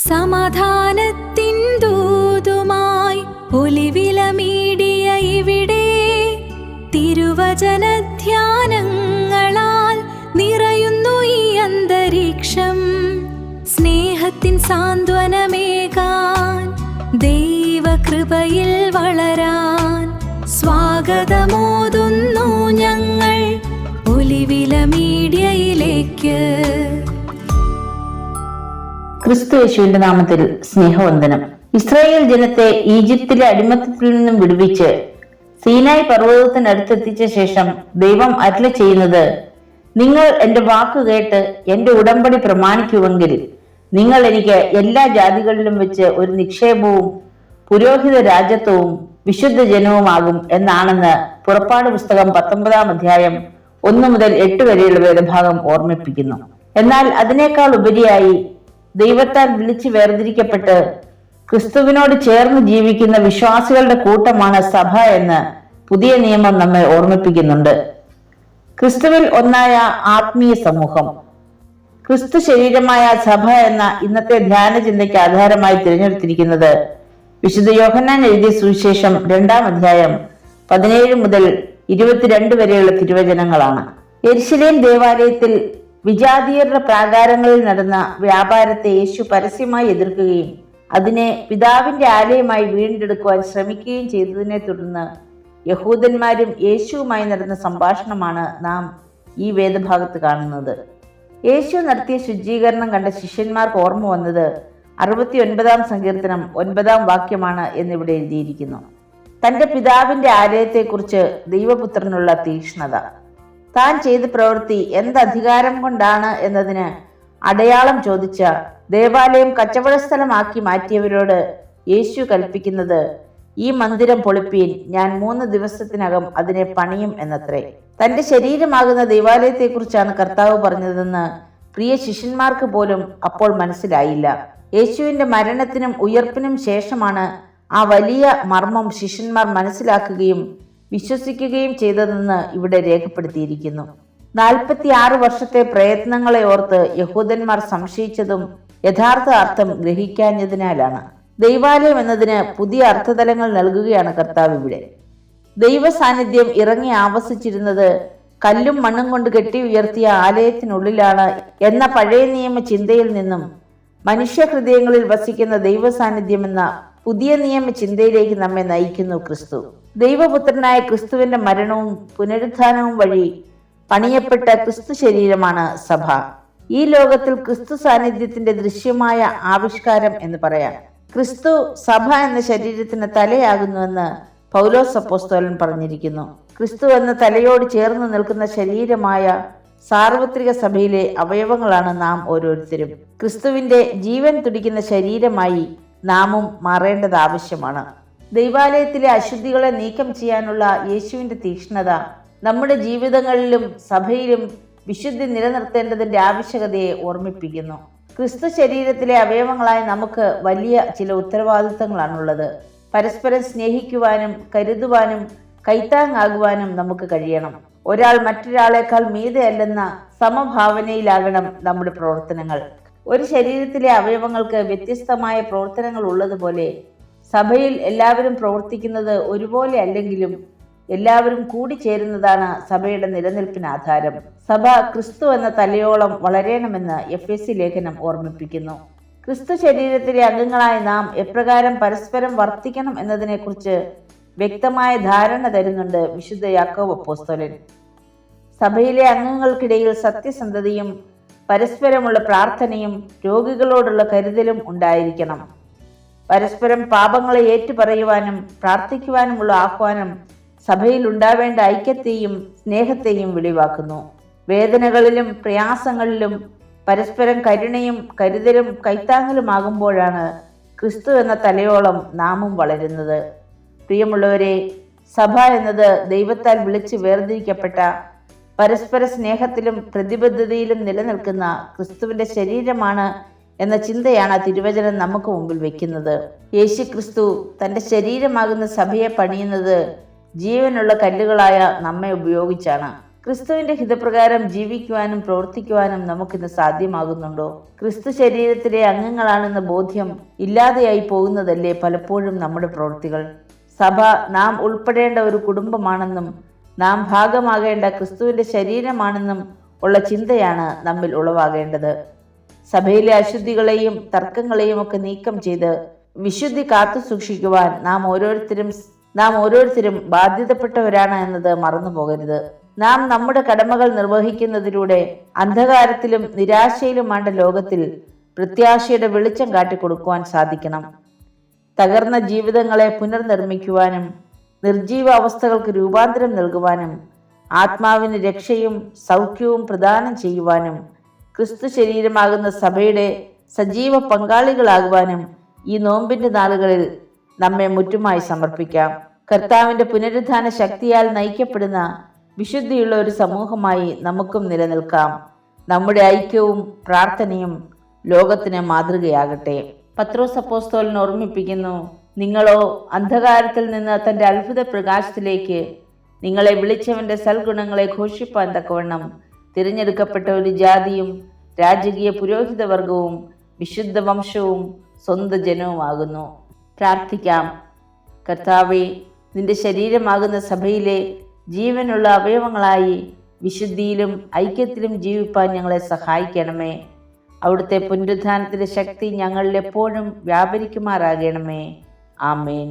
സമാധാനത്തിൻ ദൂതുമായി ഒലിവിലമീടിയ ഇവിടെ തിരുവചനധ്യാനങ്ങളാൽ നിറയുന്നു ഈ അന്തരീക്ഷം. സ്നേഹത്തിൻ സാന്ത്വനമേകാൻ, ദൈവകൃപയിൽ വളരാൻ സ്വാഗതമോതുന്നു ഞങ്ങൾ ഒലിവില മീഡിയയിലേക്ക്. ക്രിസ്തു യേശുവിന്റെ നാമത്തിൽ സ്നേഹവന്ദനം. ഇസ്രായേൽ ജനത്തെ ഈജിപ്തിലെ അടിമത്തത്തിൽ നിന്നും വിടുവിച്ച് സീനായി പർവ്വതത്തിനടുത്തെത്തിച്ച ശേഷം ദൈവം അരുളി ചെയ്യുന്നത്, നിങ്ങൾ എന്റെ വാക്ക് കേട്ട് എന്റെ ഉടമ്പടി പ്രമാണിക്കുമെങ്കിൽ നിങ്ങൾ എനിക്ക് എല്ലാ ജാതികളിലും വെച്ച് ഒരു നിക്ഷേപവും പുരോഹിത രാജത്വവും വിശുദ്ധ ജനവുമാകും എന്നാണെന്ന് പുറപ്പാട് പുസ്തകം 19 അധ്യായം 1 മുതൽ 8 വരെയുള്ള വേദഭാഗം ഓർമ്മിപ്പിക്കുന്നു. എന്നാൽ അതിനേക്കാൾ ഉപരിയായി ദൈവത്താൽ വിളിച്ച് വേർതിരിക്കപ്പെട്ട് ക്രിസ്തുവിനോട് ചേർന്ന് ജീവിക്കുന്ന വിശ്വാസികളുടെ കൂട്ടമാണ് സഭ എന്ന് പുതിയ നിയമം നമ്മെ ഓർമ്മിപ്പിക്കുന്നുണ്ട്. ക്രിസ്തുവിൽ ഒന്നായ ആത്മീയ സമൂഹം. ക്രിസ്തു ശരീരമായ സഭ എന്ന ഇന്നത്തെ ധ്യാന ചിന്തയ്ക്ക് ആധാരമായി തിരഞ്ഞെടുത്തിരിക്കുന്നത് വിശുദ്ധ യോഹന്നാൻ എഴുതിയ സുവിശേഷം 2 അധ്യായം 17 മുതൽ 22 വരെയുള്ള തിരുവചനങ്ങളാണ്. യെരുശലേം ദേവാലയത്തിൽ വിജാതീയരുടെ പ്രാകാരങ്ങളിൽ നടന്ന വ്യാപാരത്തെ യേശു പരസ്യമായി എതിർക്കുകയും അതിനെ പിതാവിന്റെ ആലയമായി വീണ്ടെടുക്കുവാൻ ശ്രമിക്കുകയും ചെയ്തതിനെ തുടർന്ന് യഹൂദന്മാരും യേശുവുമായി നടന്ന സംഭാഷണമാണ് നാം ഈ വേദഭാഗത്ത് കാണുന്നത്. യേശു നടത്തിയ ശുചീകരണം കണ്ട ശിഷ്യന്മാർക്ക് ഓർമ്മ വന്നത് 69 സങ്കീർത്തനം 9 വാക്യമാണ് എന്നിവിടെ എഴുതിയിരിക്കുന്നു. തന്റെ പിതാവിന്റെ ആലയത്തെക്കുറിച്ച് ദൈവപുത്രനുള്ള തീക്ഷ്ണത. താൻ ചെയ്ത പ്രവൃത്തി എന്തധികാരം കൊണ്ടാണ് എന്നതിന് അടയാളം ചോദിച്ച ദേവാലയം കച്ചവട സ്ഥലമാക്കി മാറ്റിയവരോട് യേശു കൽപ്പിക്കുന്നത്, ഈ മന്ദിരം പൊളിപ്പീൻ, ഞാൻ 3 ദിവസത്തിനകം അതിനെ പണിയും എന്നത്രേ. തന്റെ ശരീരമാകുന്ന ദൈവാലയത്തെക്കുറിച്ചാണ് കർത്താവ് പറഞ്ഞതെന്ന് പ്രിയ ശിഷ്യന്മാർക്ക് പോലും അപ്പോൾ മനസ്സിലായില്ല. യേശുവിന്റെ മരണത്തിനും ഉയർപ്പിനും ശേഷമാണ് ആ വലിയ മർമ്മം ശിഷ്യന്മാർ മനസ്സിലാക്കുകയും വിശ്വസിക്കുകയും ചെയ്തതെന്ന് ഇവിടെ രേഖപ്പെടുത്തിയിരിക്കുന്നു. 46 വർഷത്തെ പ്രയത്നങ്ങളെ ഓർത്ത് യഹൂദന്മാർ സംശയിച്ചതും യഥാർത്ഥ അർത്ഥം ഗ്രഹിക്കാഞ്ഞതിനാലാണ്. ദൈവാലയം എന്നതിന് പുതിയ അർത്ഥതലങ്ങൾ നൽകുകയാണ് കർത്താവ് ഇവിടെ. ദൈവ സാന്നിധ്യം ഇറങ്ങി ആവസിച്ചിരുന്നത് കല്ലും മണ്ണും കൊണ്ട് കെട്ടി ഉയർത്തിയ ആലയത്തിനുള്ളിലാണ് എന്ന പഴയ നിയമ ചിന്തയിൽ നിന്നും മനുഷ്യ ഹൃദയങ്ങളിൽ വസിക്കുന്ന ദൈവ സാന്നിധ്യം എന്ന പുതിയ നിയമ ചിന്തയിലേക്ക് നമ്മെ നയിക്കുന്നു ക്രിസ്തു. ദൈവപുത്രനായ ക്രിസ്തുവിന്റെ മരണവും പുനരുത്ഥാനവും വഴി പണിയപ്പെട്ട ക്രിസ്തു ശരീരമാണ് സഭ. ഈ ലോകത്തിൽ ക്രിസ്തു സാന്നിധ്യത്തിന്റെ ദൃശ്യമായ ആവിഷ്കാരം എന്ന് പറയാം. ക്രിസ്തു സഭ എന്ന ശരീരത്തിന് തലയാകുന്നുവെന്ന് പൗലോസ് അപ്പോസ്തലൻ പറഞ്ഞിരിക്കുന്നു. ക്രിസ്തു എന്ന തലയോട് ചേർന്ന് നിൽക്കുന്ന ശരീരമായ സാർവത്രിക സഭയിലെ അവയവങ്ങളാണ് നാം ഓരോരുത്തരും. ക്രിസ്തുവിന്റെ ജീവൻ തുടിക്കുന്ന ശരീരമായി നാമും മാറേണ്ടത് ആവശ്യമാണ്. ദൈവാലയത്തിലെ അശുദ്ധികളെ നീക്കം ചെയ്യാനുള്ള യേശുവിന്റെ തീക്ഷ്ണത നമ്മുടെ ജീവിതങ്ങളിലും സഭയിലും വിശുദ്ധി നിലനിർത്തേണ്ടതിന്റെ ആവശ്യകതയെ ഓർമ്മിപ്പിക്കുന്നു. ക്രിസ്തു ശരീരത്തിലെ അവയവങ്ങളായ നമുക്ക് വലിയ ചില ഉത്തരവാദിത്തങ്ങളാണുള്ളത്. പരസ്പരം സ്നേഹിക്കുവാനും കരുതുവാനും കൈത്താങ്ങാകുവാനും നമുക്ക് കഴിയണം. ഒരാൾ മറ്റൊരാളെക്കാൾ മീതെയല്ലെന്ന സമഭാവനയിലാകണം നമ്മുടെ പ്രവർത്തനങ്ങൾ. ഒരു ശരീരത്തിലെ അവയവങ്ങൾക്ക് വ്യത്യസ്തമായ പ്രവർത്തനങ്ങൾ ഉള്ളതുപോലെ സഭയിൽ എല്ലാവരും പ്രവർത്തിക്കുന്നത് ഒരുപോലെ അല്ലെങ്കിലും എല്ലാവരും കൂടിച്ചേരുന്നതാണ് സഭയുടെ നിലനിൽപ്പിന് ആധാരം. സഭ ക്രിസ്തു എന്ന തലയോളം വളരണമെന്ന് എഫെസി ലേഖനം ഓർമ്മിപ്പിക്കുന്നു. ക്രിസ്തു ശരീരത്തിലെ അംഗങ്ങളായ നാം എപ്രകാരം പരസ്പരം വർത്തിക്കണം എന്നതിനെക്കുറിച്ച് വ്യക്തമായ ധാരണ തരുന്നുണ്ട് വിശുദ്ധ യാക്കോബ് അപ്പോസ്തലൻ. സഭയിലെ അംഗങ്ങൾക്കിടയിൽ സത്യസന്ധതയും പരസ്പരമുള്ള പ്രാർത്ഥനയും രോഗികളോടുള്ള കരുതലും ഉണ്ടായിരിക്കണം. പരസ്പരം പാപങ്ങളെ ഏറ്റുപറയുവാനും പ്രാർത്ഥിക്കുവാനുമുള്ള ആഹ്വാനം സഭയിൽ ഉണ്ടാവേണ്ട ഐക്യത്തെയും സ്നേഹത്തെയും വെളിവാക്കുന്നു. വേദനകളിലും പ്രയാസങ്ങളിലും പരസ്പരം കരുണയും കരുതലും കൈത്താങ്ങലുമാകുമ്പോഴാണ് ക്രിസ്തു എന്ന തലയോളം നാമും വളരുന്നത്. പ്രിയമുള്ളവരെ, സഭ എന്നത് ദൈവത്താൽ വിളിച്ച് വേർതിരിക്കപ്പെട്ട പരസ്പര സ്നേഹത്തിലും പ്രതിബദ്ധതയിലും നിലനിൽക്കുന്ന ക്രിസ്തുവിന്റെ ശരീരമാണ് എന്ന ചിന്തയാണ് തിരുവചനം നമുക്ക് മുമ്പിൽ വെക്കുന്നത്. യേശു ക്രിസ്തു തന്റെ ശരീരമാകുന്ന സഭയെ പണിയുന്നത് ജീവനുള്ള കല്ലുകളായ നമ്മെ ഉപയോഗിച്ചാണ്. ക്രിസ്തുവിന്റെ ഹിതപ്രകാരം ജീവിക്കുവാനും പ്രവർത്തിക്കുവാനും നമുക്കിന്ന് സാധ്യമാകുന്നുണ്ടോ? ക്രിസ്തു ശരീരത്തിലെ അംഗങ്ങളാണെന്ന ബോധ്യം ഇല്ലാതെയായി പോകുന്നതല്ലേ പലപ്പോഴും നമ്മുടെ പ്രവൃത്തികൾ? സഭ നാം ഉൾപ്പെടേണ്ട ഒരു കുടുംബമാണെന്നും നാം ഭാഗമാകേണ്ട ക്രിസ്തുവിന്റെ ശരീരമാണെന്നും ഉള്ള ചിന്തയാണ് നമ്മിൽ ഉളവാകേണ്ടത്. സഭയിലെ അശുദ്ധികളെയും തർക്കങ്ങളെയും ഒക്കെ നീക്കം ചെയ്ത് വിശുദ്ധി കാത്തു സൂക്ഷിക്കുവാൻ നാം ഓരോരുത്തരും ബാധ്യതപ്പെട്ടവരാണ് എന്നത് മറന്നു പോകരുത്. നാം നമ്മുടെ കടമകൾ നിർവഹിക്കുന്നതിലൂടെ അന്ധകാരത്തിലും നിരാശയിലുമാണ്ട ലോകത്തിൽ പ്രത്യാശയുടെ വെളിച്ചം കാട്ടിക്കൊടുക്കുവാൻ സാധിക്കണം. തകർന്ന ജീവിതങ്ങളെ പുനർനിർമ്മിക്കുവാനും നിർജീവ അവസ്ഥകൾക്ക് രൂപാന്തരം നൽകുവാനും ആത്മാവിന് രക്ഷയും സൗഖ്യവും പ്രദാനം ചെയ്യുവാനും ക്രിസ്തു ശരീരമാകുന്ന സഭയുടെ സജീവ പങ്കാളികളാകുവാനും ഈ നോമ്പിന്റെ നാളുകളിൽ നമ്മെ മുറ്റുമായി സമർപ്പിക്കാം. കർത്താവിന്റെ പുനരുദ്ധാന ശക്തിയാൽ നയിക്കപ്പെടുന്ന വിശുദ്ധിയുള്ള ഒരു സമൂഹമായി നമുക്കും നിലനിൽക്കാം. നമ്മുടെ ഐക്യവും പ്രാർത്ഥനയും ലോകത്തിന് മാതൃകയാകട്ടെ. പത്രോസ് അപ്പോസ്തലൻ ഓർമ്മിപ്പിക്കുന്നു, നിങ്ങളോ അന്ധകാരത്തിൽ നിന്ന് തന്റെ അത്ഭുത പ്രകാശത്തിലേക്ക് നിങ്ങളെ വിളിച്ചവന്റെ സൽഗുണങ്ങളെ ഘോഷിപ്പാൻ തക്കവണ്ണം തിരഞ്ഞെടുക്കപ്പെട്ട ഒരു ജാതിയും രാജകീയ പുരോഹിത വർഗവും വിശുദ്ധ വംശവും സ്വന്തം ജനവുമാകുന്നു. പ്രാർത്ഥിക്കാം. കർത്താവേ, നിന്റെ ശരീരമാകുന്ന സഭയിലെ ജീവനുള്ള അവയവങ്ങളായി വിശുദ്ധിയിലും ഐക്യത്തിലും ജീവിപ്പാൻ ഞങ്ങളെ സഹായിക്കണമേ. അവിടുത്തെ പുനരുദ്ധാനത്തിന്റെ ശക്തി ഞങ്ങളിൽ എപ്പോഴും വ്യാപരിക്കുമാറാകണമേ. ആമേൻ.